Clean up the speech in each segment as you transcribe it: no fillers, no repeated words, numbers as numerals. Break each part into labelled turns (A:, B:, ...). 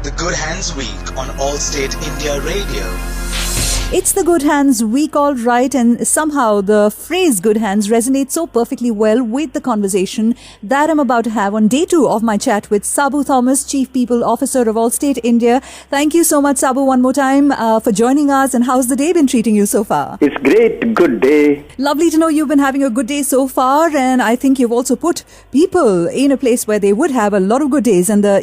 A: The Good Hands Week on Allstate India Radio.
B: It's the Good Hands Week, all right, and somehow the phrase Good Hands resonates so perfectly well with the conversation that I'm about to have on day 2 of my chat with Sabu Thomas, Chief People Officer of Allstate India. Thank you so much, Sabu, one more time for joining us. And how's the day been treating you so far?
C: It's great. Good day.
B: Lovely to know you've been having a good day so far, and I think you've also put people in a place where they would have a lot of good days. And the,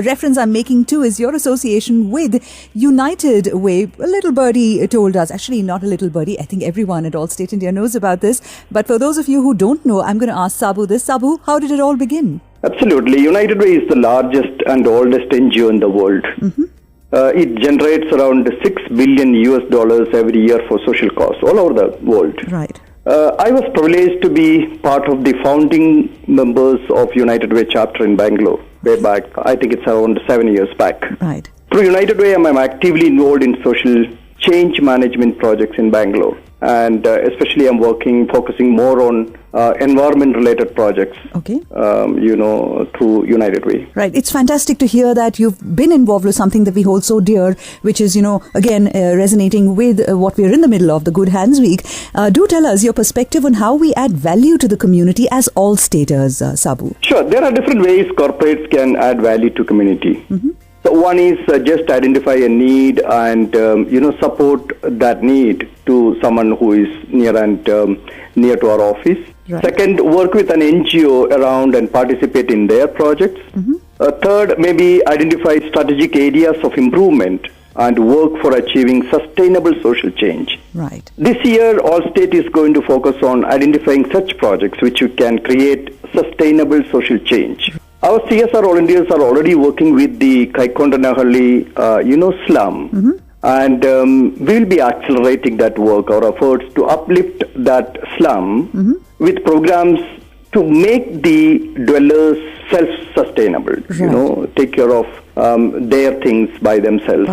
B: reference I'm making too is your association with United Way. A little birdie told us, actually not a little birdie, I think everyone at Allstate India knows about this. But for those of you who don't know, I'm going to ask Sabu this. Sabu, how did it all begin?
C: Absolutely. United Way is the largest and oldest NGO in the world. Mm-hmm. It generates around $6 billion every year for social cause all over the world.
B: Right.
C: I was privileged to be part of the founding members of United Way chapter in Bangalore, way back. I think it's around 7 years back.
B: Right.
C: Through United Way, I'm actively involved in social change management projects in Bangalore. And especially I'm focusing more on environment-related projects,
B: okay.
C: Through United Way.
B: Right. It's fantastic to hear that you've been involved with something that we hold so dear, which is, again, resonating with what we're in the middle of, the Good Hands Week. Do tell us your perspective on how we add value to the community as Allstaters, Sabu.
C: Sure. There are different ways corporates can add value to community. Mm-hmm. So one is just identify a need and, support that need to someone who is near to our office. Right. Second, work with an NGO around and participate in their projects. Mm-hmm. Third, maybe identify strategic areas of improvement and work for achieving sustainable social change.
B: Right.
C: This year, Allstate is going to focus on identifying such projects which can create sustainable social change. Our CSR volunteers are already working with the Kaikondanahalli, slum. Mm-hmm. And we'll be accelerating that work, our efforts to uplift that slum mm-hmm. with programs to make the dwellers self-sustainable,
B: right.
C: Take care of their things by themselves.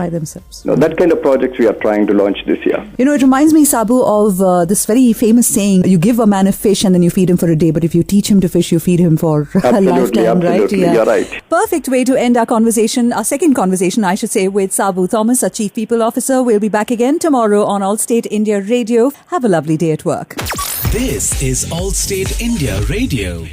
C: That kind of projects we are trying to launch this year.
B: It reminds me, Sabu, of this very famous saying, you give a man a fish and then you feed him for a day, but if you teach him to fish, you feed him for a lifetime, right?
C: Yeah. You're right.
B: Perfect way to end our conversation, our second conversation, I should say, with Sabu Thomas, our Chief People Officer. We'll be back again tomorrow on Allstate India Radio. Have a lovely day at work.
A: This is Allstate India Radio.